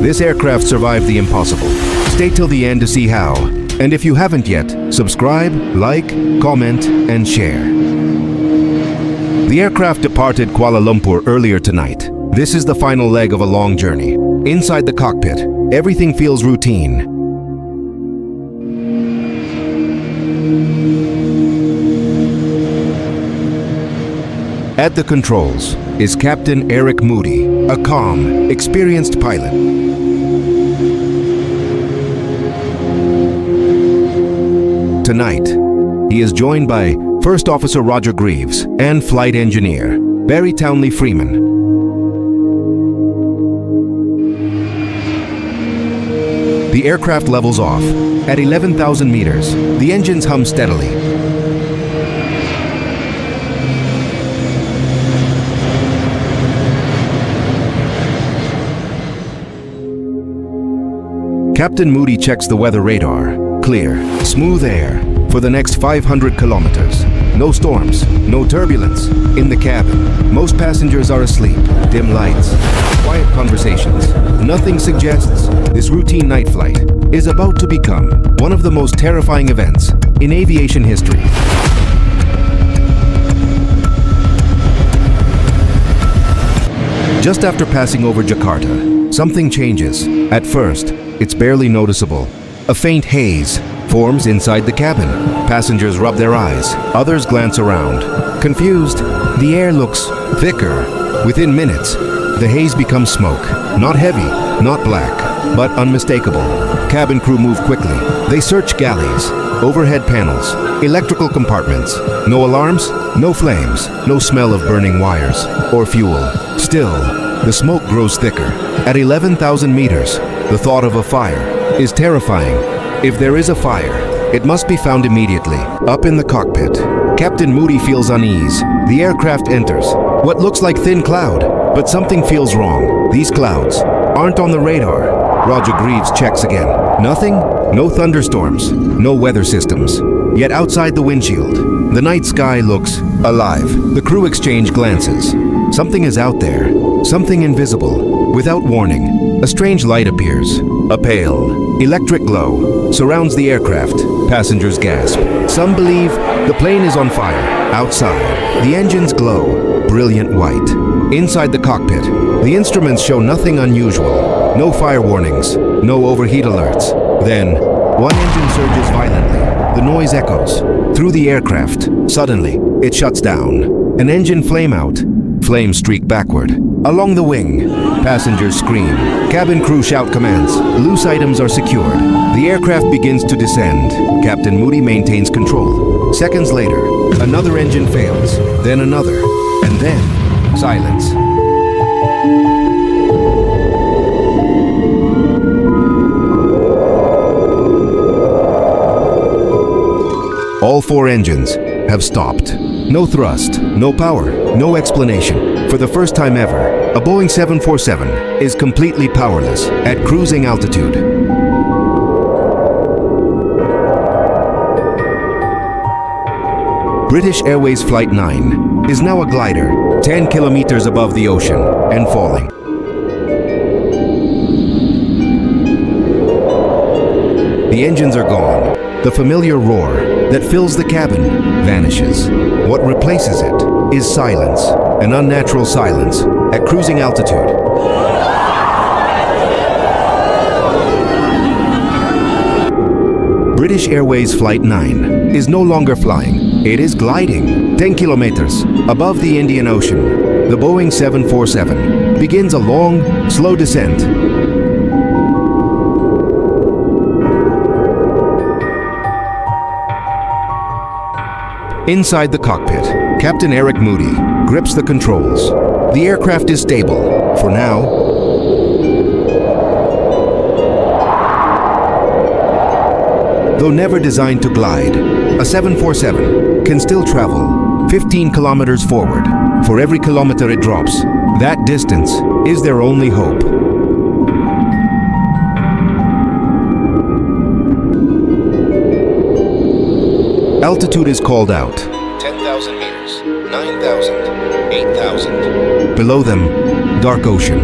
This aircraft survived the impossible. Stay till the end to see how. And if you haven't yet, subscribe, like, comment, and share. The aircraft departed Kuala Lumpur earlier tonight. This is the final leg of a long journey. Inside the cockpit, everything feels routine. At the controls is Captain Eric Moody, a calm, experienced pilot. Tonight, he is joined by First Officer Roger Greaves and Flight Engineer Barry Townley Freeman. The aircraft levels off. At 11,000 meters, the engines hum steadily. Captain Moody checks the weather radar. Clear, smooth air for the next 500 kilometers. No storms, no turbulence. In the cabin, most passengers are asleep. Dim lights, quiet conversations. Nothing suggests this routine night flight is about to become one of the most terrifying events in aviation history. Just after passing over Jakarta, something changes. At first, it's barely noticeable. A faint haze forms inside the cabin. Passengers rub their eyes. Others glance around. Confused, the air looks thicker. Within minutes, the haze becomes smoke. Not heavy, not black, but unmistakable. Cabin crew move quickly. They search galleys, overhead panels, electrical compartments. No alarms, no flames, no smell of burning wires or fuel. Still, the smoke grows thicker. At 11,000 meters, the thought of a fire is terrifying. If there is a fire, it must be found immediately. Up in the cockpit, Captain Moody feels unease. The aircraft enters what looks like thin cloud, but something feels wrong. These clouds aren't on the radar. Roger Greaves checks again. Nothing? No thunderstorms, no weather systems. Yet outside the windshield, the night sky looks alive. The crew exchange glances. Something is out there, something invisible. Without warning, a strange light appears. A pale, electric glow surrounds the aircraft. Passengers gasp. Some believe the plane is on fire. Outside, the engines glow, brilliant white. Inside the cockpit, the instruments show nothing unusual. No fire warnings, no overheat alerts. Then, one engine surges violently. The noise echoes through the aircraft. Suddenly, it shuts down. An engine flame out. Flames streak backward. Along the wing, passengers scream. Cabin crew shout commands. Loose items are secured. The aircraft begins to descend. Captain Moody maintains control. Seconds later, another engine fails. Then another. And then, silence. All four engines have stopped. No thrust, no power, no explanation. For the first time ever, a Boeing 747 is completely powerless at cruising altitude. British Airways Flight 9 is now a glider 10 kilometers above the ocean and falling. The engines are gone. The familiar roar that fills the cabin vanishes. What replaces it is silence, an unnatural silence at cruising altitude. British Airways Flight 9 is no longer flying. It is gliding 10 kilometers above the Indian Ocean. The Boeing 747 begins a long, slow descent. Inside the cockpit, Captain Eric Moody grips the controls. The aircraft is stable, for now. Though never designed to glide, a 747 can still travel 15 kilometers forward. For every kilometer it drops, that distance is their only hope. Altitude is called out. 10,000 meters, 9,000, 8,000. Below them, dark ocean.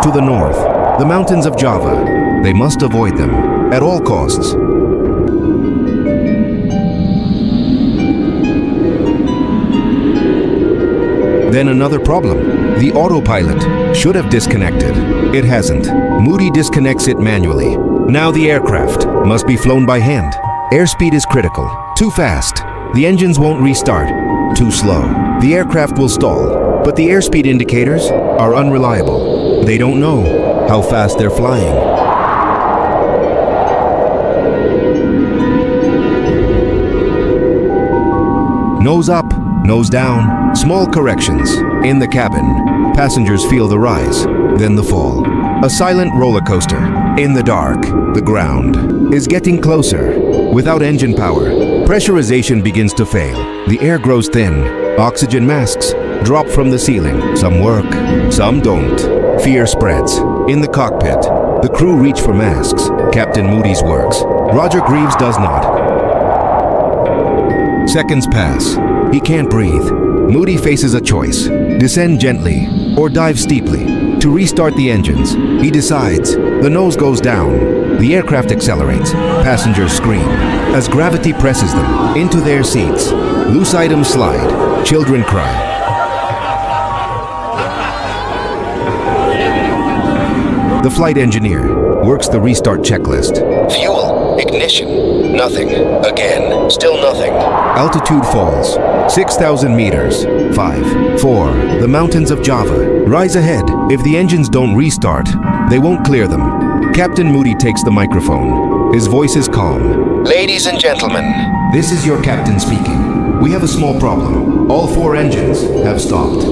To the north, the mountains of Java. They must avoid them at all costs. Then another problem. The autopilot should have disconnected. It hasn't. Moody disconnects it manually. Now the aircraft must be flown by hand. Airspeed is critical. Too fast. The engines won't restart. Too slow. The aircraft will stall. But the airspeed indicators are unreliable. They don't know how fast they're flying. Nose up, nose down, small corrections. In the cabin, passengers feel the rise, then the fall. A silent roller coaster. In the dark, the ground is getting closer. Without engine power, pressurization begins to fail. The air grows thin. Oxygen masks drop from the ceiling. Some work, some don't. Fear spreads. In the cockpit, the crew reach for masks. Captain Moody's works. Roger Greaves does not. Seconds pass. He can't breathe. Moody faces a choice. Descend gently or dive steeply. To restart the engines, he decides. The nose goes down. The aircraft accelerates. Passengers scream as gravity presses them into their seats. Loose items slide. Children cry. The flight engineer works the restart checklist. Fuel, ignition, nothing. Again, still nothing. Altitude falls. 6,000 meters. 5, 4. The mountains of Java. Rise ahead. If the engines don't restart, they won't clear them. Captain Moody takes the microphone. His voice is calm. Ladies and gentlemen, this is your captain speaking. We have a small problem. All 4 engines have stopped.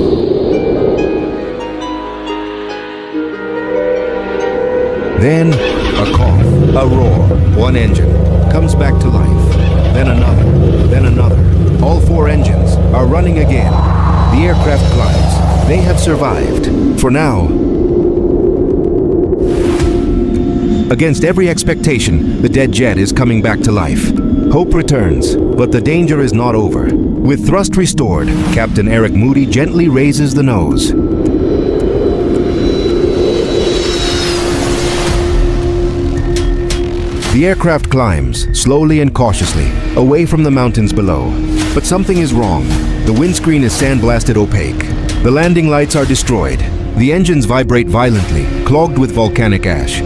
Then, a cough, a roar. One engine comes back to life. Then another, then another. All 4 engines are running again. The aircraft climbs. They have survived. For now. Against every expectation, the dead jet is coming back to life. Hope returns, but the danger is not over. With thrust restored, Captain Eric Moody gently raises the nose. The aircraft climbs, slowly and cautiously, away from the mountains below. But something is wrong. The windscreen is sandblasted opaque. The landing lights are destroyed. The engines vibrate violently, clogged with volcanic ash.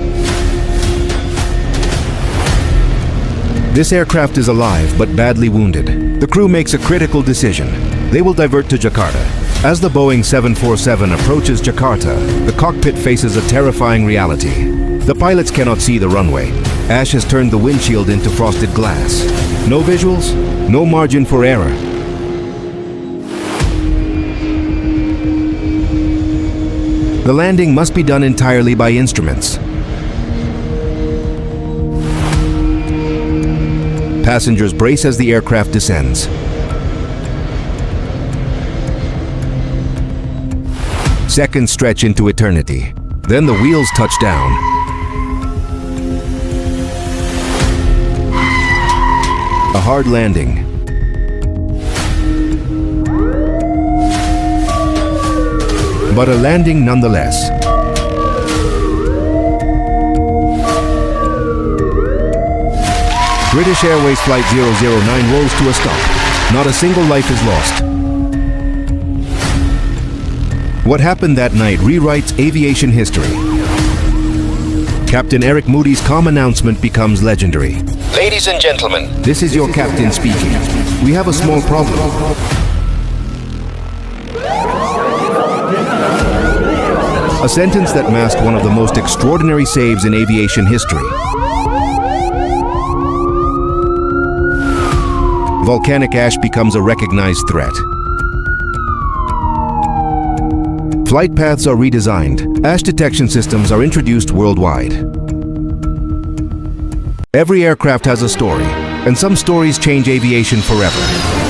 This aircraft is alive, but badly wounded. The crew makes a critical decision. They will divert to Jakarta. As the Boeing 747 approaches Jakarta, the cockpit faces a terrifying reality. The pilots cannot see the runway. Ash has turned the windshield into frosted glass. No visuals, no margin for error. The landing must be done entirely by instruments. Passengers brace as the aircraft descends. Seconds stretch into eternity. Then the wheels touch down. A hard landing. But a landing nonetheless. British Airways Flight 009 rolls to a stop. Not a single life is lost. What happened that night rewrites aviation history. Captain Eric Moody's calm announcement becomes legendary. Ladies and gentlemen, this is your captain speaking. We have a small problem. A sentence that masked one of the most extraordinary saves in aviation history. Volcanic ash becomes a recognized threat. Flight paths are redesigned. Ash detection systems are introduced worldwide. Every aircraft has a story, and some stories change aviation forever.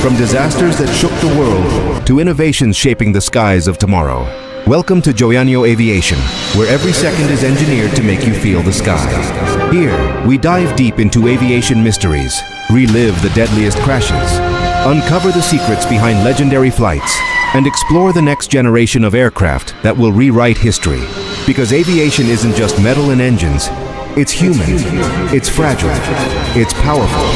From disasters that shook the world to innovations shaping the skies of tomorrow. Welcome to Joeanio Aviation, where every second is engineered to make you feel the sky. Here, we dive deep into aviation mysteries, relive the deadliest crashes, uncover the secrets behind legendary flights, and explore the next generation of aircraft that will rewrite history. Because aviation isn't just metal and engines. It's human, it's fragile, it's powerful,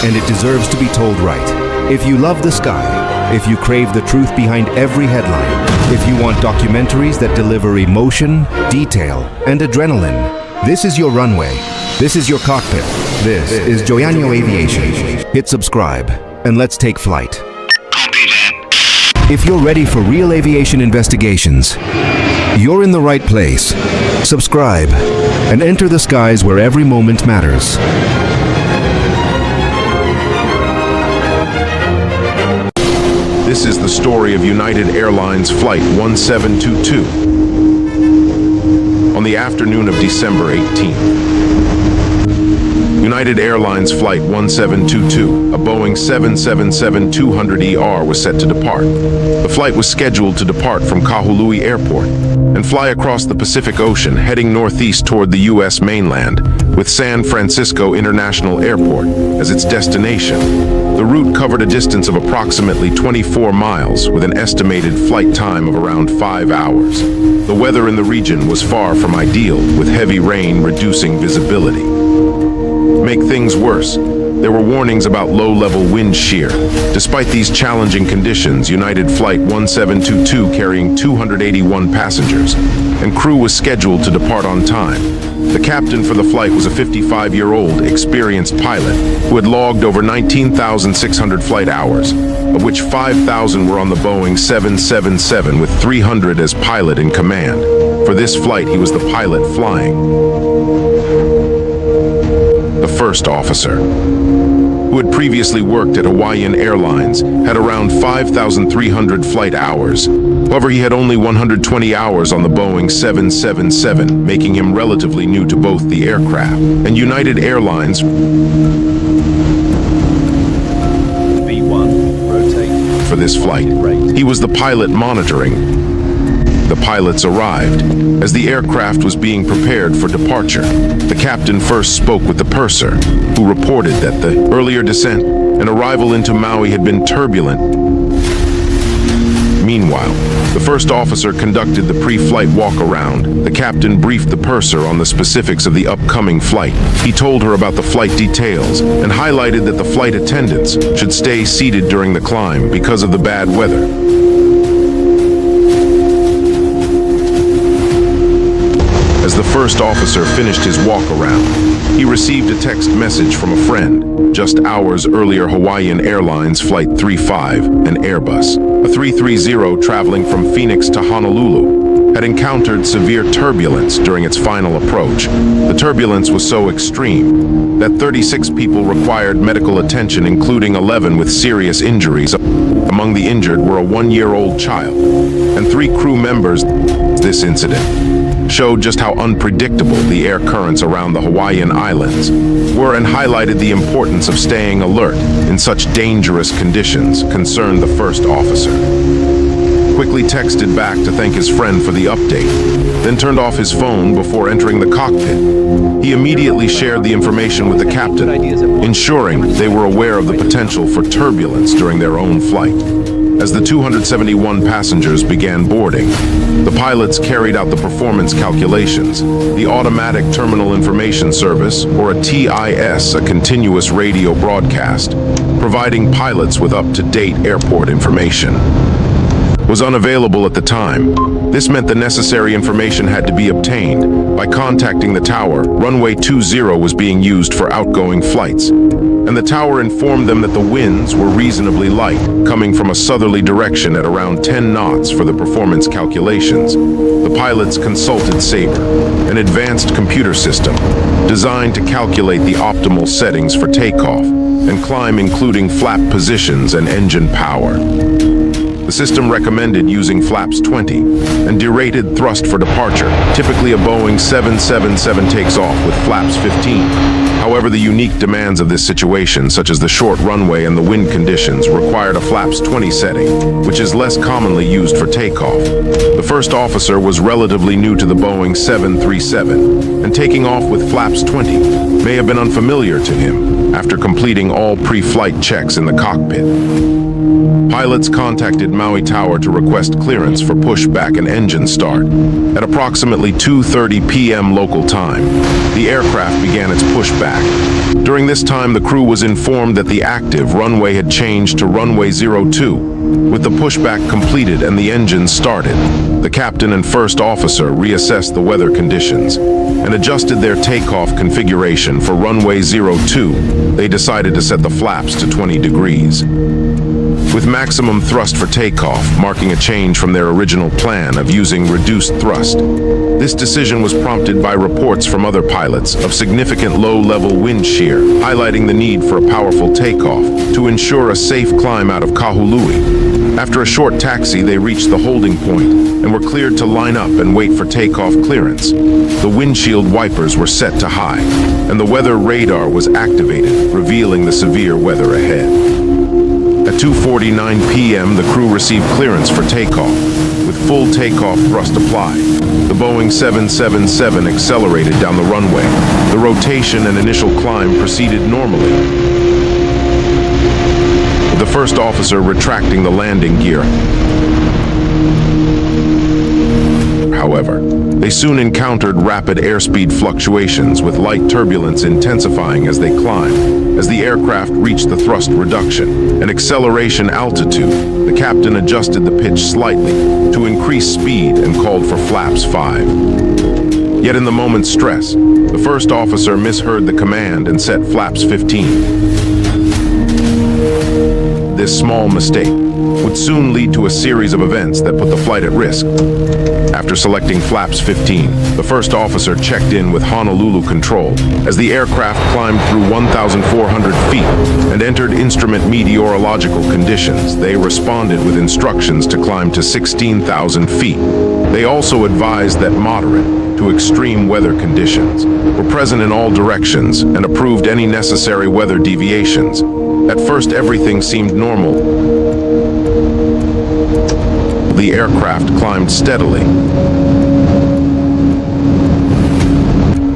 and it deserves to be told right. If you love the sky, if you crave the truth behind every headline, if you want documentaries that deliver emotion, detail, and adrenaline, this is your runway. This is your cockpit. This is Joeanio Aviation. Hit subscribe, and let's take flight. If you're ready for real aviation investigations, you're in the right place. Subscribe and enter the skies where every moment matters. This is the story of United Airlines Flight 1722. On the afternoon of December 18th, United Airlines Flight 1722, a Boeing 777-200ER, was set to depart. The flight was scheduled to depart from Kahului Airport and fly across the Pacific Ocean, heading northeast toward the U.S. mainland, with San Francisco International Airport as its destination. The route covered a distance of approximately 24 miles, with an estimated flight time of around 5 hours. The weather in the region was far from ideal, with heavy rain reducing visibility. To make things worse, there were warnings about low-level wind shear. Despite these challenging conditions, United Flight 1722, carrying 281 passengers, and crew was scheduled to depart on time. The captain for the flight was a 55-year-old experienced pilot who had logged over 19,600 flight hours, of which 5,000 were on the Boeing 777, with 300 as pilot in command. For this flight, he was the pilot flying. The first officer, who had previously worked at Hawaiian Airlines, had around 5,300 flight hours. However, he had only 120 hours on the Boeing 777, making him relatively new to both the aircraft and United Airlines. V1, rotate. For this flight, he was the pilot monitoring. The pilots arrived as the aircraft was being prepared for departure. The captain first spoke with the purser, who reported that the earlier descent and arrival into Maui had been turbulent. Meanwhile, the first officer conducted the pre-flight walk-around. The captain briefed the purser on the specifics of the upcoming flight. He told her about the flight details and highlighted that the flight attendants should stay seated during the climb because of the bad weather. As the first officer finished his walk-around, he received a text message from a friend. Just hours earlier, Hawaiian Airlines Flight 35, an Airbus, a 330 traveling from Phoenix to Honolulu, had encountered severe turbulence during its final approach. The turbulence was so extreme that 36 people required medical attention, including 11 with serious injuries. Among the injured were a 1-year-old child and 3 crew members. This incident showed just how unpredictable the air currents around the Hawaiian Islands were and highlighted the importance of staying alert in such dangerous conditions, concerned the first officer. Quickly texted back to thank his friend for the update, then turned off his phone before entering the cockpit. He immediately shared the information with the captain, ensuring they were aware of the potential for turbulence during their own flight. As the 271 passengers began boarding, the pilots carried out the performance calculations. The Automatic Terminal Information Service, or a TIS, a continuous radio broadcast, providing pilots with up-to-date airport information, was unavailable at the time. This meant the necessary information had to be obtained by contacting the tower. Runway 20 was being used for outgoing flights, and the tower informed them that the winds were reasonably light, coming from a southerly direction at around 10 knots for the performance calculations. The pilots consulted Sabre, an advanced computer system designed to calculate the optimal settings for takeoff and climb, including flap positions and engine power. The system recommended using flaps 20 and derated thrust for departure. Typically, a Boeing 777 takes off with flaps 15. However, the unique demands of this situation, such as the short runway and the wind conditions, required a flaps 20 setting, which is less commonly used for takeoff. The first officer was relatively new to the Boeing 737, and taking off with flaps 20 may have been unfamiliar to him after completing all pre-flight checks in the cockpit. Pilots contacted Maui Tower to request clearance for pushback and engine start. At approximately 2:30 p.m. local time, the aircraft began its pushback. During this time, the crew was informed that the active runway had changed to runway 02. With the pushback completed and the engines started, the captain and first officer reassessed the weather conditions and adjusted their takeoff configuration for runway 02. They decided to set the flaps to 20 degrees. With maximum thrust for takeoff, marking a change from their original plan of using reduced thrust. This decision was prompted by reports from other pilots of significant low-level wind shear, highlighting the need for a powerful takeoff to ensure a safe climb out of Kahului. After a short taxi, they reached the holding point and were cleared to line up and wait for takeoff clearance. The windshield wipers were set to high, and the weather radar was activated, revealing the severe weather ahead. At 2:49 p.m., the crew received clearance for takeoff, with full takeoff thrust applied. The Boeing 777 accelerated down the runway. The rotation and initial climb proceeded normally, with the first officer retracting the landing gear. However, they soon encountered rapid airspeed fluctuations, with light turbulence intensifying as they climbed. As the aircraft reached the thrust reduction and acceleration altitude, the captain adjusted the pitch slightly to increase speed and called for flaps 5. Yet in the moment's stress, the first officer misheard the command and set flaps 15. This small mistake would soon lead to a series of events that put the flight at risk. After selecting flaps 15, the first officer checked in with Honolulu Control. As the aircraft climbed through 1,400 feet and entered instrument meteorological conditions, they responded with instructions to climb to 16,000 feet. They also advised that moderate to extreme weather conditions were present in all directions and approved any necessary weather deviations. At first, everything seemed normal. The aircraft climbed steadily,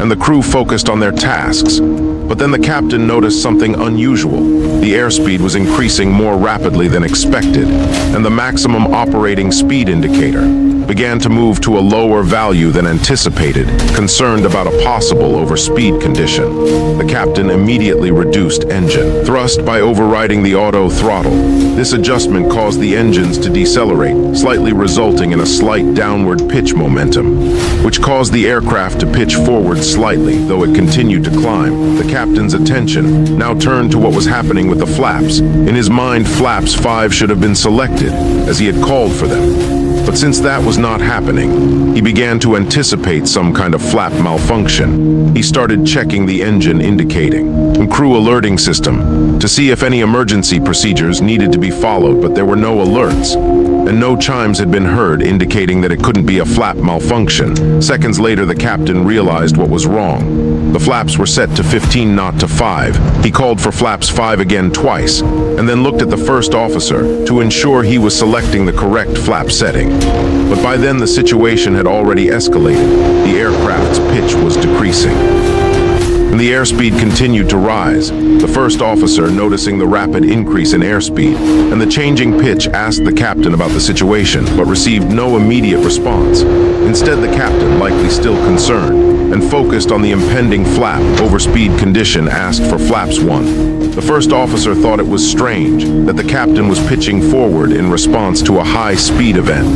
and the crew focused on their tasks. But then the captain noticed something unusual. The airspeed was increasing more rapidly than expected, and the maximum operating speed indicator began to move to a lower value than anticipated, concerned about a possible overspeed condition. The captain immediately reduced engine thrust by overriding the auto throttle. This adjustment caused the engines to decelerate, slightly resulting in a slight downward pitch momentum, which caused the aircraft to pitch forward slightly, though it continued to climb. The captain's attention now turned to what was happening with the flaps. In his mind, flaps 5 should have been selected, as he had called for them. But since that was not happening, he began to anticipate some kind of flap malfunction. He started checking the engine indicating and crew alerting system to see if any emergency procedures needed to be followed, but there were no alerts, and no chimes had been heard indicating that it couldn't be a flap malfunction. Seconds later, the captain realized what was wrong. The flaps were set to 15, not to 5. He called for flaps 5 again twice, and then looked at the first officer to ensure he was selecting the correct flap setting. But by then the situation had already escalated. The aircraft's pitch was decreasing, and the airspeed continued to rise. The first officer, noticing the rapid increase in airspeed and the changing pitch, asked the captain about the situation, but received no immediate response. Instead, the captain, likely still concerned and focused on the impending flap overspeed condition, asked for flaps 1. The first officer thought it was strange that the captain was pitching forward in response to a high-speed event.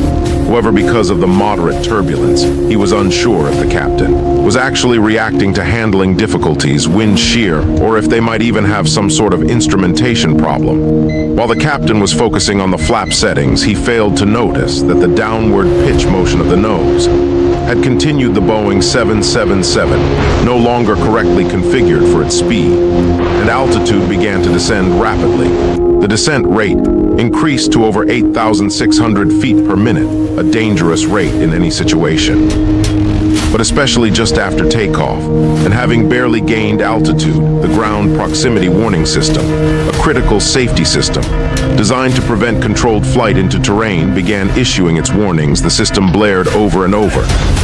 However, because of the moderate turbulence, he was unsure if the captain was actually reacting to handling difficulties, wind shear, or if they might even have some sort of instrumentation problem. While the captain was focusing on the flap settings, he failed to notice that the downward pitch motion of the nose had continued. The Boeing 777 no longer correctly configured for its speed, and altitude began to descend rapidly. The descent rate increased to over 8,600 feet per minute, a dangerous rate in any situation. But especially just after takeoff, and having barely gained altitude, the ground proximity warning system, a critical safety system, designed to prevent controlled flight into terrain, began issuing its warnings. The system blared over and over.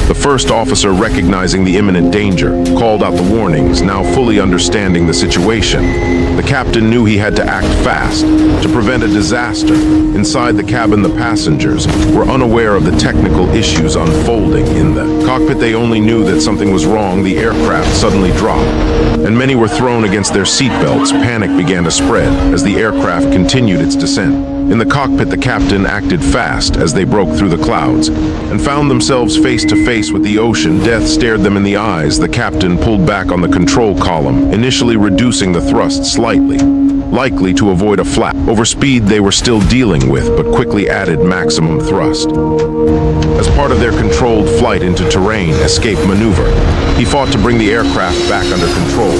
The first officer, recognizing the imminent danger, called out the warnings, now fully understanding the situation. The captain knew he had to act fast to prevent a disaster. Inside the cabin, the passengers were unaware of the technical issues unfolding. In the cockpit, they only knew that something was wrong. The aircraft suddenly dropped, and many were thrown against their seatbelts. Panic began to spread as the aircraft continued its descent. In the cockpit, the captain acted fast as they broke through the clouds and found themselves face to face with the ocean. Death stared them in the eyes. The captain pulled back on the control column, initially reducing the thrust slightly, likely to avoid a flap. Overspeed they were still dealing with, but quickly added maximum thrust. As part of their controlled flight into terrain escape maneuver, he fought to bring the aircraft back under control.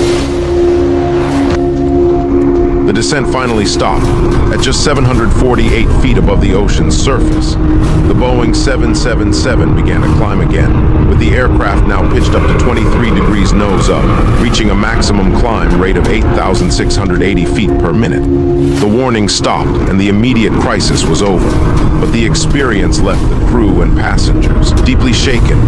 The descent finally stopped at just 748 feet above the ocean's surface. The Boeing 777 began to climb again, with the aircraft now pitched up to 23 degrees nose up, reaching a maximum climb rate of 8,680 feet per minute. The warning stopped and the immediate crisis was over, but the experience left the crew and passengers deeply shaken.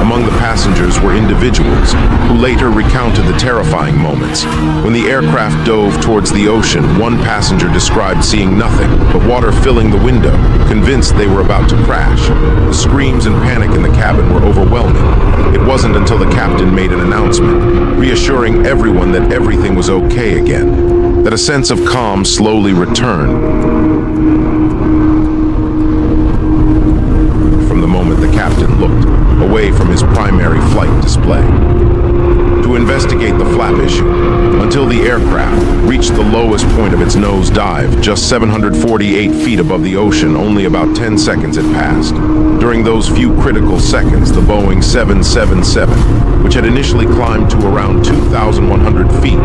Among the passengers were individuals who later recounted the terrifying moments. When the aircraft dove towards the ocean, one passenger described seeing nothing but water filling the window, convinced they were about to crash. The screams and panic in the cabin were overwhelming. It wasn't until the captain made an announcement, reassuring everyone that everything was okay again, that a sense of calm slowly returned. From the moment the captain looked away from his primary flight display to investigate the flap issue until the aircraft reached the lowest point of its nose dive, just 748 feet above the ocean. Only about 10 seconds had passed. During those few critical seconds, the Boeing 777, which had initially climbed to around 2,100 feet,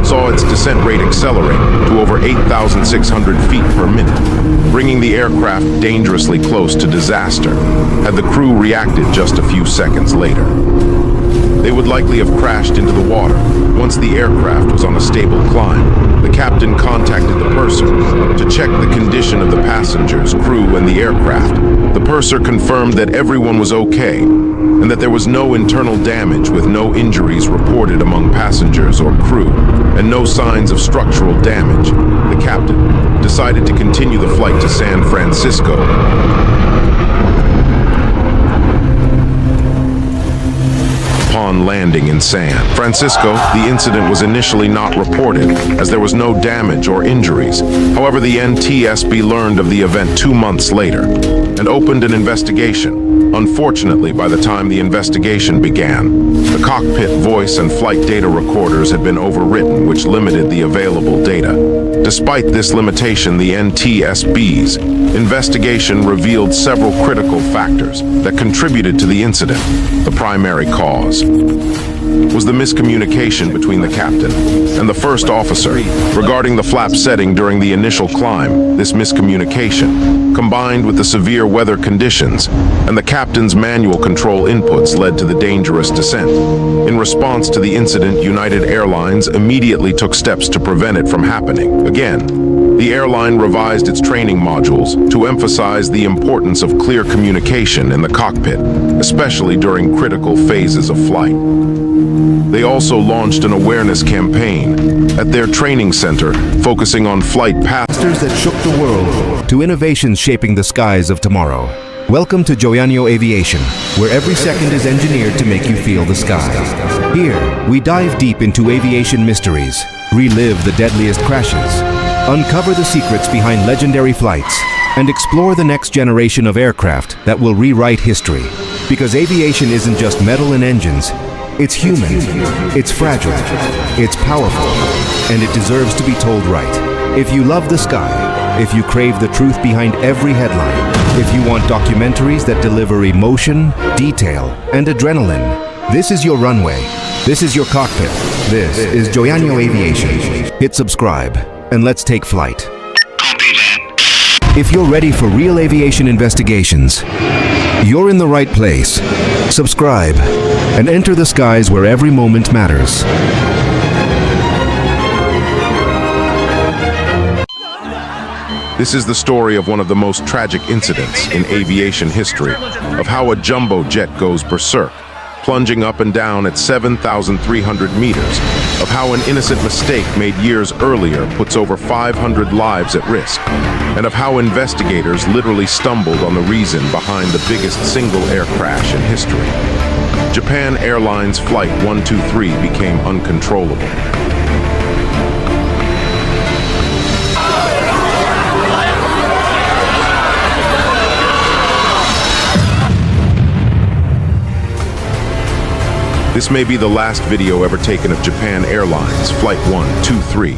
saw its descent rate accelerate to over 8,600 feet per minute, bringing the aircraft dangerously close to disaster had the crew reacted just a few seconds later. They would likely have crashed into the water. Once the aircraft was on a stable climb, the captain contacted the purser to check the condition of the passengers, crew, and the aircraft. The purser confirmed that everyone was okay and that there was no internal damage, with no injuries reported among passengers or crew and no signs of structural damage. The captain decided to continue the flight to San Francisco. Upon landing in San Francisco, the incident was initially not reported, as there was no damage or injuries. However, the NTSB learned of the event 2 months later and opened an investigation. Unfortunately, by the time the investigation began, the cockpit voice and flight data recorders had been overwritten, which limited the available data. Despite this limitation, the NTSB's investigation revealed several critical factors that contributed to the incident. The primary cause was the miscommunication between the captain and the first officer regarding the flap setting during the initial climb. This miscommunication, combined with the severe weather conditions and the captain's manual control inputs, led to the dangerous descent. In response to the incident, United Airlines immediately took steps to prevent it from happening again. The airline revised its training modules to emphasize the importance of clear communication in the cockpit, especially during critical phases of flight. They also launched an awareness campaign at their training center, focusing on flight paths That shook the world to innovations shaping the skies of tomorrow. Welcome to Joeanio Aviation, where every second is engineered to make you feel the sky. Here, we dive deep into aviation mysteries, relive the deadliest crashes, uncover the secrets behind legendary flights, and explore the next generation of aircraft that will rewrite history. Because aviation isn't just metal and engines, it's human, it's fragile, it's powerful, and it deserves to be told right. If you love the sky, if you crave the truth behind every headline, if you want documentaries that deliver emotion, detail, and adrenaline, this is your runway. This is your cockpit. This is Joeanio Aviation. Hit subscribe, and let's take flight. If you're ready for real aviation investigations, you're in the right place. Subscribe and enter the skies where every moment matters. This is the story of one of the most tragic incidents in aviation history, of how a jumbo jet goes berserk, plunging up and down at 7,300 meters, of how an innocent mistake made years earlier puts over 500 lives at risk, and of how investigators literally stumbled on the reason behind the biggest single air crash in history. Japan Airlines Flight 123 became uncontrollable. This may be the last video ever taken of Japan Airlines Flight 123.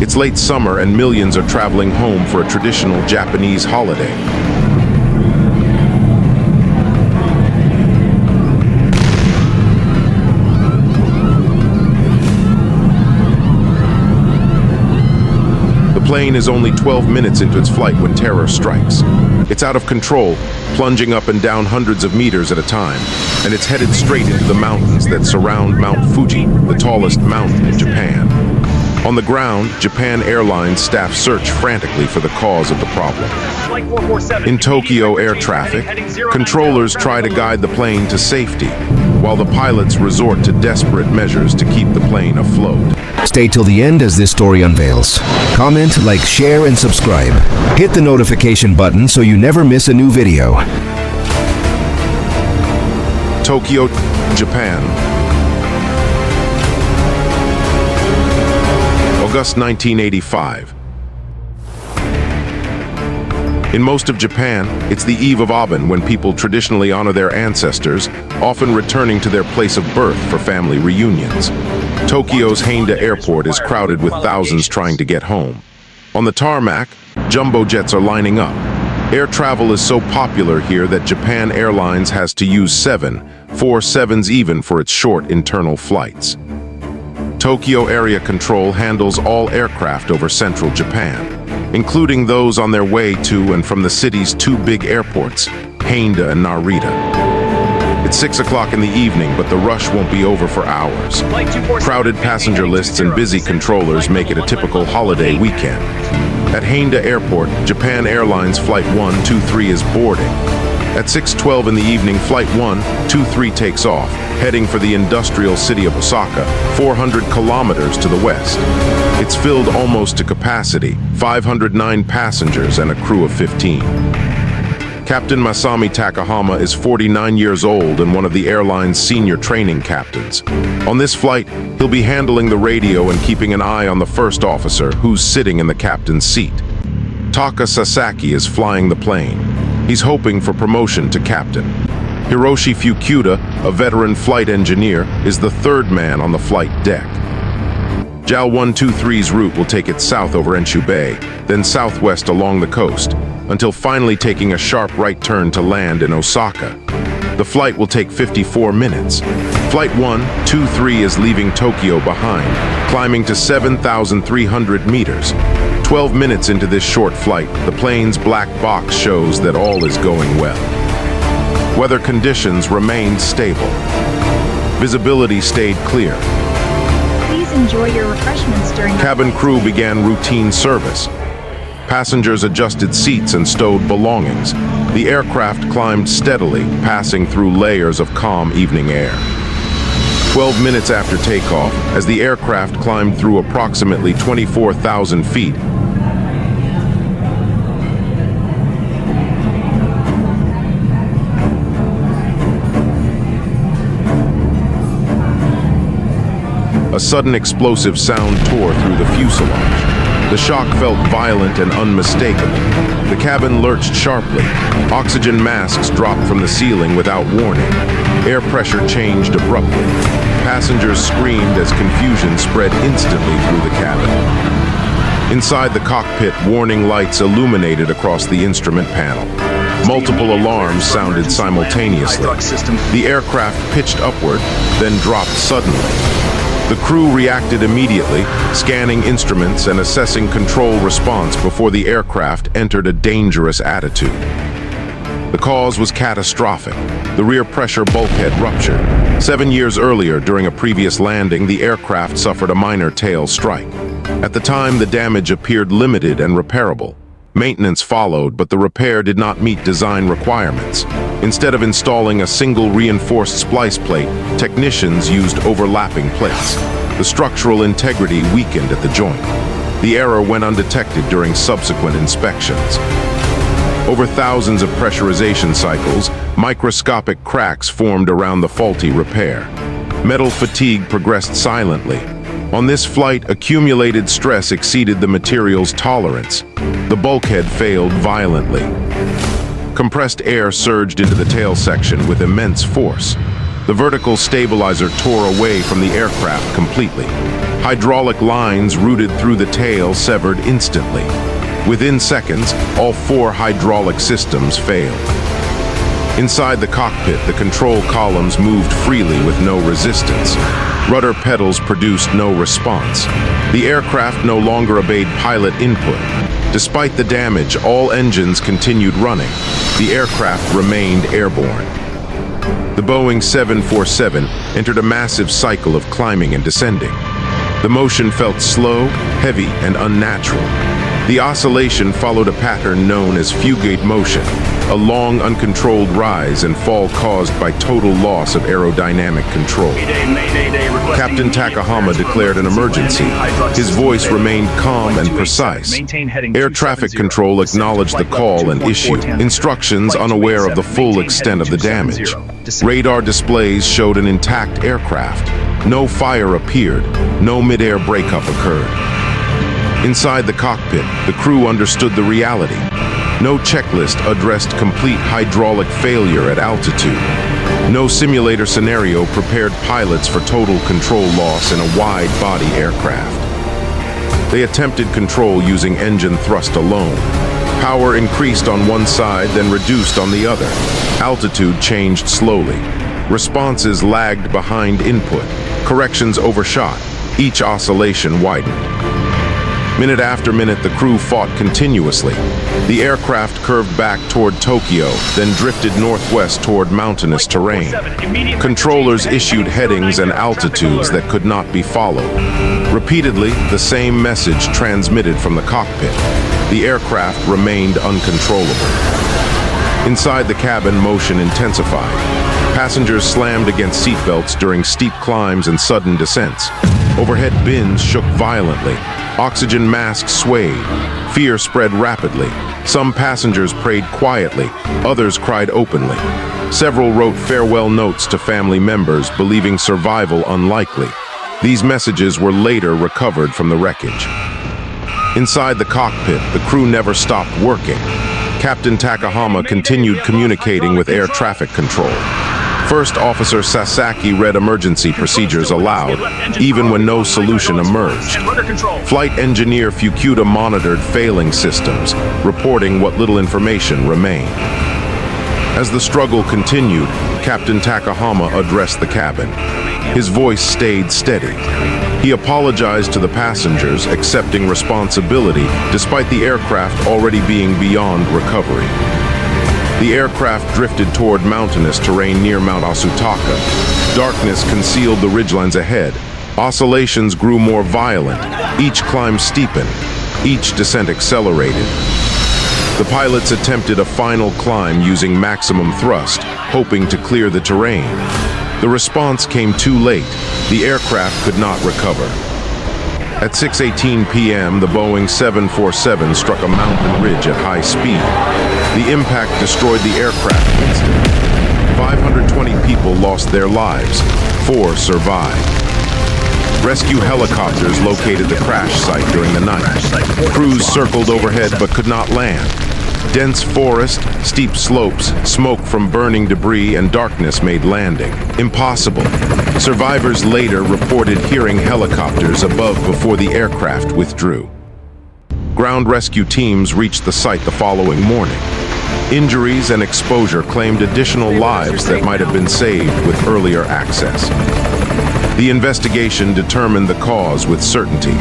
It's late summer and millions are traveling home for a traditional Japanese holiday. The plane is only 12 minutes into its flight when terror strikes. It's out of control, plunging up and down hundreds of meters at a time, and it's headed straight into the mountains that surround Mount Fuji, the tallest mountain in Japan. On the ground, Japan Airlines staff search frantically for the cause of the problem. In Tokyo air traffic, controllers try to guide the plane to safety, while the pilots resort to desperate measures to keep the plane afloat. Stay till the end as this story unveils. Comment, like, share, and subscribe. Hit the notification button so you never miss a new video. Tokyo, Japan. August 1985. In most of Japan, it's the eve of Aben when people traditionally honor their ancestors, often returning to their place of birth for family reunions. Tokyo's Haneda Airport is crowded with thousands trying to get home. On the tarmac, jumbo jets are lining up. Air travel is so popular here that Japan Airlines has to use 4/7s even for its short internal flights. Tokyo Area Control handles all aircraft over central Japan, including those on their way to and from the city's two big airports, Haneda and Narita. It's 6 o'clock in the evening, but the rush won't be over for hours. Crowded passenger lists and busy controllers make it a typical holiday weekend. At Haneda Airport, Japan Airlines Flight 123 is boarding. At 6:12 in the evening, Flight 123 takes off, heading for the industrial city of Osaka, 400 kilometers to the west. It's filled almost to capacity, 509 passengers and a crew of 15. Captain Masami Takahama is 49 years old and one of the airline's senior training captains. On this flight, he'll be handling the radio and keeping an eye on the first officer, who's sitting in the captain's seat. Taka Sasaki is flying the plane. He's hoping for promotion to captain. Hiroshi Fukuda, a veteran flight engineer, is the third man on the flight deck. JAL 123's route will take it south over Enshu Bay, then southwest along the coast, until finally taking a sharp right turn to land in Osaka. The flight will take 54 minutes. Flight 123 is leaving Tokyo behind, climbing to 7,300 meters. 12 minutes into this short flight, the plane's black box shows that all is going well. Weather conditions remained stable. Visibility stayed clear. Please enjoy your refreshments during Cabin crew began routine service. Passengers adjusted seats and stowed belongings. The aircraft climbed steadily, passing through layers of calm evening air. 12 minutes after takeoff, as the aircraft climbed through approximately 24,000 feet, a sudden explosive sound tore through the fuselage. The shock felt violent and unmistakable. The cabin lurched sharply. Oxygen masks dropped from the ceiling without warning. Air pressure changed abruptly. Passengers screamed as confusion spread instantly through the cabin. Inside the cockpit, warning lights illuminated across the instrument panel. Multiple alarms sounded simultaneously. The aircraft pitched upward, then dropped suddenly. The crew reacted immediately, scanning instruments and assessing control response before the aircraft entered a dangerous attitude. The cause was catastrophic. The rear pressure bulkhead ruptured. 7 years earlier, during a previous landing, the aircraft suffered a minor tail strike. At the time, the damage appeared limited and repairable. Maintenance followed, but the repair did not meet design requirements. Instead of installing a single reinforced splice plate, technicians used overlapping plates. The structural integrity weakened at the joint. The error went undetected during subsequent inspections. Over thousands of pressurization cycles, microscopic cracks formed around the faulty repair. Metal fatigue progressed silently. On this flight, accumulated stress exceeded the material's tolerance. The bulkhead failed violently. Compressed air surged into the tail section with immense force. The vertical stabilizer tore away from the aircraft completely. Hydraulic lines routed through the tail severed instantly. Within seconds, all 4 hydraulic systems failed. Inside the cockpit, the control columns moved freely with no resistance. Rudder pedals produced no response. The aircraft no longer obeyed pilot input. Despite the damage, all engines continued running. The aircraft remained airborne. The Boeing 747 entered a massive cycle of climbing and descending. The motion felt slow, heavy, and unnatural. The oscillation followed a pattern known as fugate motion, a long, uncontrolled rise and fall caused by total loss of aerodynamic control. Captain Takahama declared an emergency. His voice remained calm and precise. Air traffic control acknowledged the call and issued instructions, unaware of the full extent of the damage. Radar displays showed an intact aircraft. No fire appeared. No mid-air breakup occurred. Inside the cockpit, the crew understood the reality. No checklist addressed complete hydraulic failure at altitude. No simulator scenario prepared pilots for total control loss in a wide-body aircraft. They attempted control using engine thrust alone. Power increased on one side, then reduced on the other. Altitude changed slowly. Responses lagged behind input. Corrections overshot. Each oscillation widened. Minute after minute, the crew fought continuously. The aircraft curved back toward Tokyo, then drifted northwest toward mountainous terrain. Controllers issued headings and altitudes that could not be followed. Repeatedly, the same message transmitted from the cockpit. The aircraft remained uncontrollable. Inside the cabin, motion intensified. Passengers slammed against seatbelts during steep climbs and sudden descents. Overhead bins shook violently. Oxygen masks swayed. Fear spread rapidly. Some passengers prayed quietly. Others cried openly. Several wrote farewell notes to family members, believing survival unlikely. These messages were later recovered from the wreckage. Inside the cockpit, the crew never stopped working. Captain Takahama continued communicating with air traffic control. First Officer Sasaki read emergency procedures aloud, even when no solution emerged. Flight Engineer Fukuda monitored failing systems, reporting what little information remained. As the struggle continued, Captain Takahama addressed the cabin. His voice stayed steady. He apologized to the passengers, accepting responsibility despite the aircraft already being beyond recovery. The aircraft drifted toward mountainous terrain near Mount Asutaka. Darkness concealed the ridgelines ahead. Oscillations grew more violent. Each climb steepened. Each descent accelerated. The pilots attempted a final climb using maximum thrust, hoping to clear the terrain. The response came too late. The aircraft could not recover. At 6:18 p.m., the Boeing 747 struck a mountain ridge at high speed. The impact destroyed the aircraft instantly. 520 people lost their lives. 4 survived. Rescue helicopters located the crash site during the night. Crews circled overhead but could not land. Dense forest, steep slopes, smoke from burning debris, and darkness made landing impossible. Survivors later reported hearing helicopters above before the aircraft withdrew. Ground rescue teams reached the site the following morning. Injuries and exposure claimed additional lives that might have been saved with earlier access. The investigation determined the cause with certainty.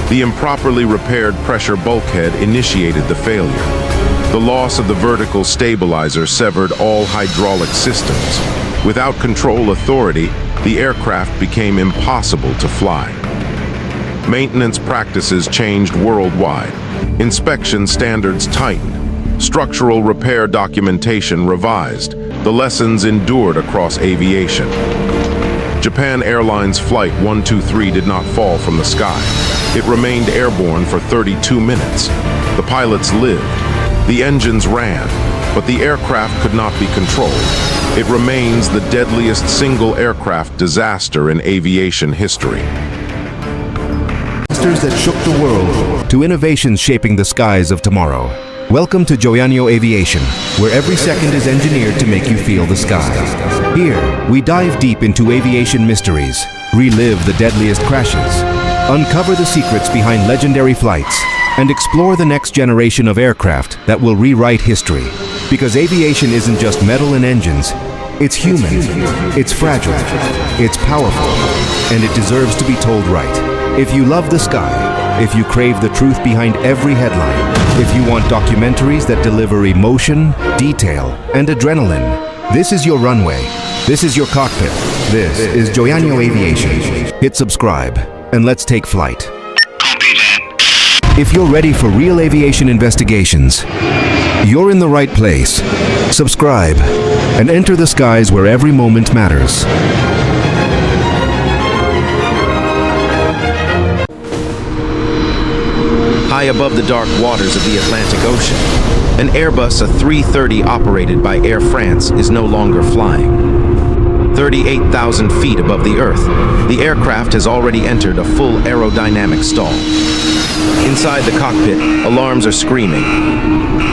The improperly repaired pressure bulkhead initiated the failure. The loss of the vertical stabilizer severed all hydraulic systems. Without control authority, the aircraft became impossible to fly. Maintenance practices changed worldwide. Inspection standards tightened. Structural repair documentation revised. The lessons endured across aviation. Japan Airlines Flight 123 did not fall from the sky. It remained airborne for 32 minutes. The pilots lived. The engines ran, but the aircraft could not be controlled. It remains the deadliest single aircraft disaster in aviation history. Disasters that shook the world to innovations shaping the skies of tomorrow. Welcome to Joeanio Aviation, where every second is engineered to make you feel the sky. Here, we dive deep into aviation mysteries, relive the deadliest crashes, uncover the secrets behind legendary flights, and explore the next generation of aircraft that will rewrite history. Because aviation isn't just metal and engines, it's human, it's fragile, it's powerful, and it deserves to be told right. If you love the sky, if you crave the truth behind every headline, if you want documentaries that deliver emotion, detail, and adrenaline, this is your runway. This is your cockpit. This is Joeanio Aviation. Hit subscribe, and let's take flight. If you're ready for real aviation investigations, you're in the right place. Subscribe, and enter the skies where every moment matters. High above the dark waters of the Atlantic Ocean, an Airbus A330 operated by Air France is no longer flying. 38,000 feet above the Earth, the aircraft has already entered a full aerodynamic stall. Inside the cockpit, alarms are screaming.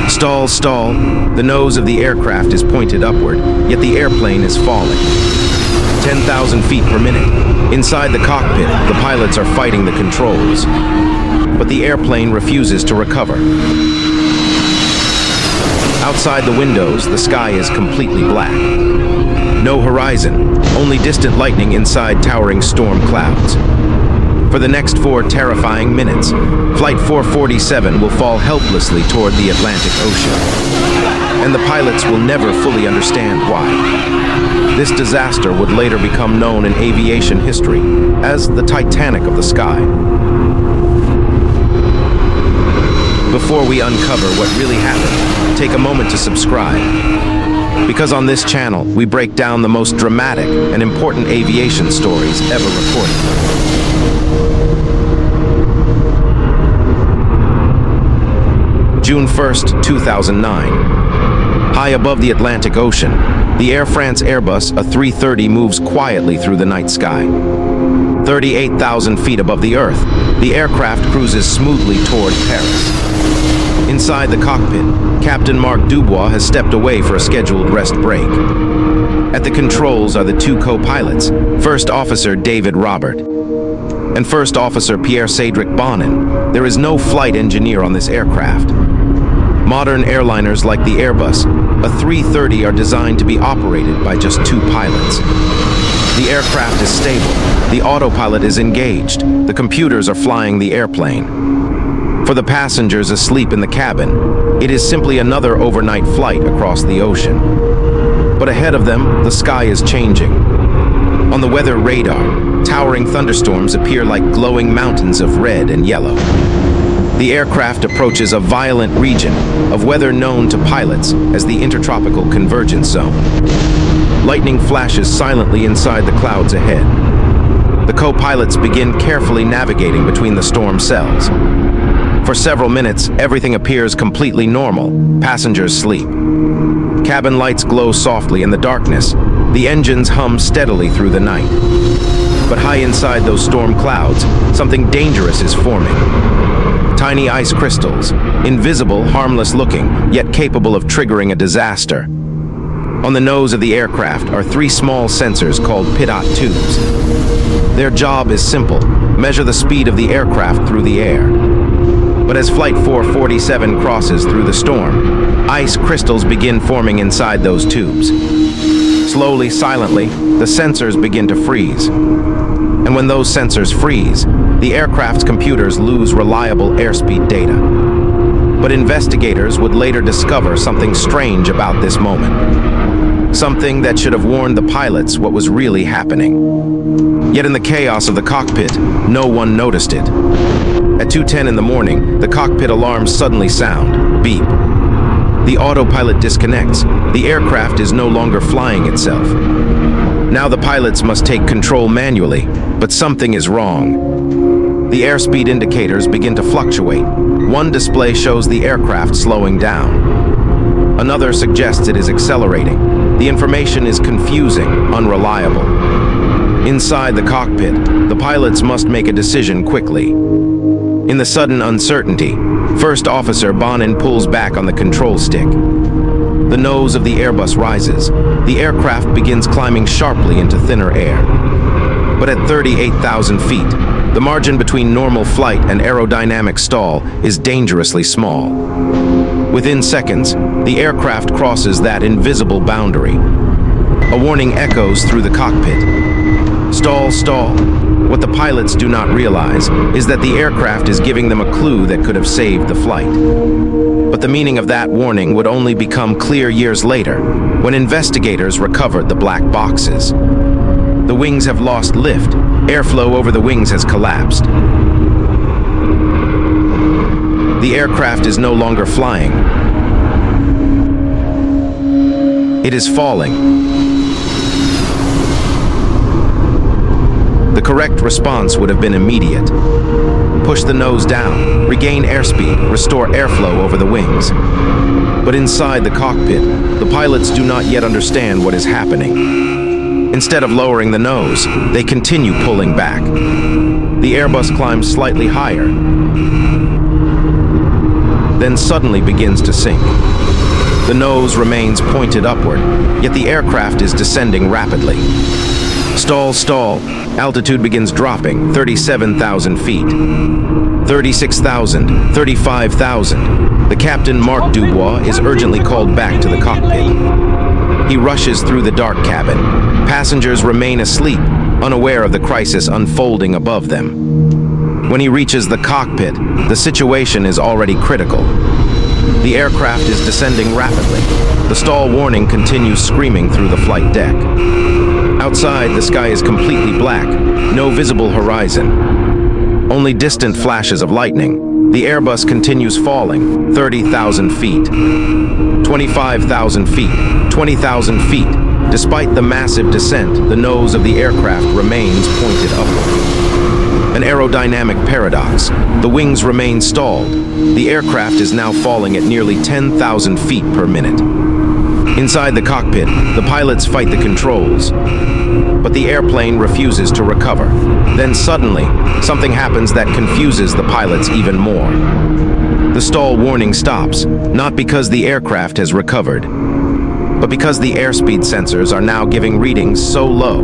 Stall, stall. The nose of the aircraft is pointed upward, yet the airplane is falling. 10,000 feet per minute. Inside the cockpit, the pilots are fighting the controls. But the airplane refuses to recover. Outside the windows, the sky is completely black. No horizon, only distant lightning inside towering storm clouds. For the next 4 terrifying minutes, Flight 447 will fall helplessly toward the Atlantic Ocean. And the pilots will never fully understand why. This disaster would later become known in aviation history as the Titanic of the sky. Before we uncover what really happened, take a moment to subscribe. Because on this channel, we break down the most dramatic and important aviation stories ever recorded. June 1st, 2009. High above the Atlantic Ocean, the Air France Airbus A330 moves quietly through the night sky. 38,000 feet above the Earth, the aircraft cruises smoothly toward Paris. Inside the cockpit, Captain Marc Dubois has stepped away for a scheduled rest break. At the controls are the 2 co-pilots, First Officer David Robert and First Officer Pierre-Cédric Bonin. There is no flight engineer on this aircraft. Modern airliners like the Airbus A330 are designed to be operated by just 2 pilots. The aircraft is stable, the autopilot is engaged, the computers are flying the airplane. For the passengers asleep in the cabin, it is simply another overnight flight across the ocean. But ahead of them, the sky is changing. On the weather radar, towering thunderstorms appear like glowing mountains of red and yellow. The aircraft approaches a violent region of weather known to pilots as the Intertropical Convergence Zone. Lightning flashes silently inside the clouds ahead. The co-pilots begin carefully navigating between the storm cells. For several minutes, everything appears completely normal. Passengers sleep. Cabin lights glow softly in the darkness. The engines hum steadily through the night. But high inside those storm clouds, something dangerous is forming. Tiny ice crystals, invisible, harmless looking, yet capable of triggering a disaster. On the nose of the aircraft are 3 small sensors called pitot tubes. Their job is simple: measure the speed of the aircraft through the air. But as Flight 447 crosses through the storm, ice crystals begin forming inside those tubes. Slowly, silently, the sensors begin to freeze. And when those sensors freeze, the aircraft's computers lose reliable airspeed data. But investigators would later discover something strange about this moment. something that should have warned the pilots what was really happening. Yet in the chaos of the cockpit, no one noticed it. At 2:10 in the morning, the cockpit alarms suddenly sound, beep. The autopilot disconnects. The aircraft is no longer flying itself. Now the pilots must take control manually, but something is wrong. The airspeed indicators begin to fluctuate. One display shows the aircraft slowing down. Another suggests it is accelerating. The information is confusing, unreliable. Inside the cockpit, the pilots must make a decision quickly. In the sudden uncertainty, First Officer Bonin pulls back on the control stick. The nose of the Airbus rises. The aircraft begins climbing sharply into thinner air. But at 38,000 feet, the margin between normal flight and aerodynamic stall is dangerously small. Within seconds, the aircraft crosses that invisible boundary. A warning echoes through the cockpit. Stall, stall. What the pilots do not realize is that the aircraft is giving them a clue that could have saved the flight. But the meaning of that warning would only become clear years later, when investigators recovered the black boxes. The wings have lost lift. Airflow over the wings has collapsed. The aircraft is no longer flying. It is falling. The correct response would have been immediate. Push the nose down, regain airspeed, restore airflow over the wings. But inside the cockpit, the pilots do not yet understand what is happening. Instead of lowering the nose, they continue pulling back. The Airbus climbs slightly higher, then suddenly begins to sink. The nose remains pointed upward, yet the aircraft is descending rapidly. Stall, stall. Altitude begins dropping, 37,000 feet. 36,000, 35,000. The captain, Marc Dubois, is urgently called back to the cockpit. He rushes through the dark cabin. Passengers remain asleep, unaware of the crisis unfolding above them. When he reaches the cockpit, the situation is already critical. The aircraft is descending rapidly. The stall warning continues screaming through the flight deck. Outside, the sky is completely black, no visible horizon. Only distant flashes of lightning. The Airbus continues falling, 30,000 feet, 25,000 feet, 20,000 feet. Despite the massive descent, the nose of the aircraft remains pointed upward. An aerodynamic paradox. The wings remain stalled. The aircraft is now falling at nearly 10,000 feet per minute. Inside the cockpit, the pilots fight the controls, but the airplane refuses to recover. Then suddenly, something happens that confuses the pilots even more. The stall warning stops, not because the aircraft has recovered, but because the airspeed sensors are now giving readings so low,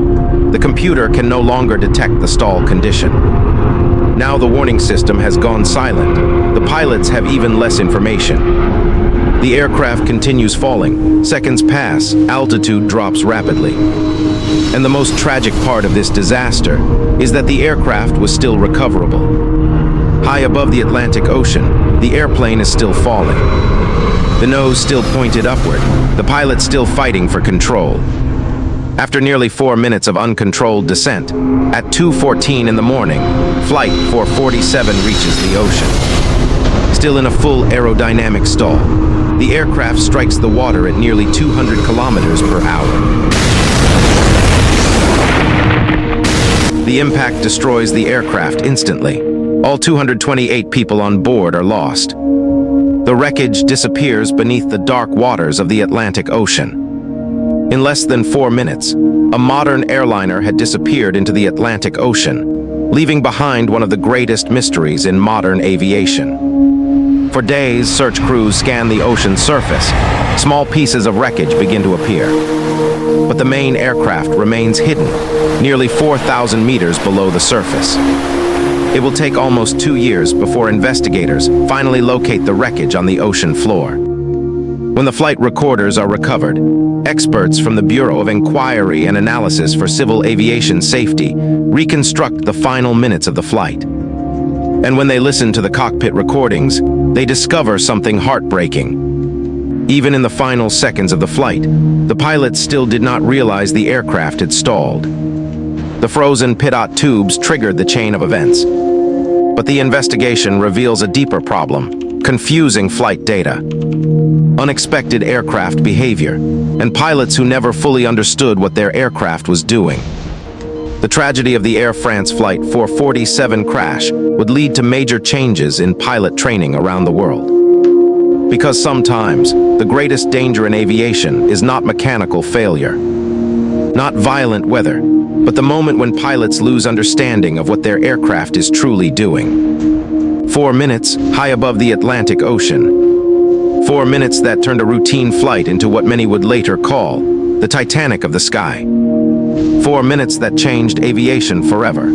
the computer can no longer detect the stall condition. Now the warning system has gone silent. The pilots have even less information. The aircraft continues falling. Seconds pass. Altitude drops rapidly. And the most tragic part of this disaster is that the aircraft was still recoverable. High above the Atlantic Ocean, the airplane is still falling. The nose still pointed upward, the pilot still fighting for control. After nearly 4 minutes of uncontrolled descent, at 2:14 in the morning, Flight 447 reaches the ocean. Still in a full aerodynamic stall, the aircraft strikes the water at nearly 200 kilometers per hour. The impact destroys the aircraft instantly. All 228 people on board are lost. The wreckage disappears beneath the dark waters of the Atlantic Ocean. In less than 4 minutes, a modern airliner had disappeared into the Atlantic Ocean, leaving behind one of the greatest mysteries in modern aviation. For days, search crews scan the ocean's surface. Small pieces of wreckage begin to appear. But the main aircraft remains hidden, nearly 4,000 meters below the surface. It will take almost 2 years before investigators finally locate the wreckage on the ocean floor. When the flight recorders are recovered, experts from the Bureau of Inquiry and Analysis for Civil Aviation Safety reconstruct the final minutes of the flight. And when they listen to the cockpit recordings, they discover something heartbreaking. Even in the final seconds of the flight, the pilots still did not realize the aircraft had stalled. The frozen pitot tubes triggered the chain of events. But the investigation reveals a deeper problem: confusing flight data, unexpected aircraft behavior, and pilots who never fully understood what their aircraft was doing. The tragedy of the Air France Flight 447 crash would lead to major changes in pilot training around the world. Because sometimes, the greatest danger in aviation is not mechanical failure, not violent weather, but the moment when pilots lose understanding of what their aircraft is truly doing. 4 minutes high above the Atlantic Ocean. 4 minutes that turned a routine flight into what many would later call the Titanic of the sky. 4 minutes that changed aviation forever.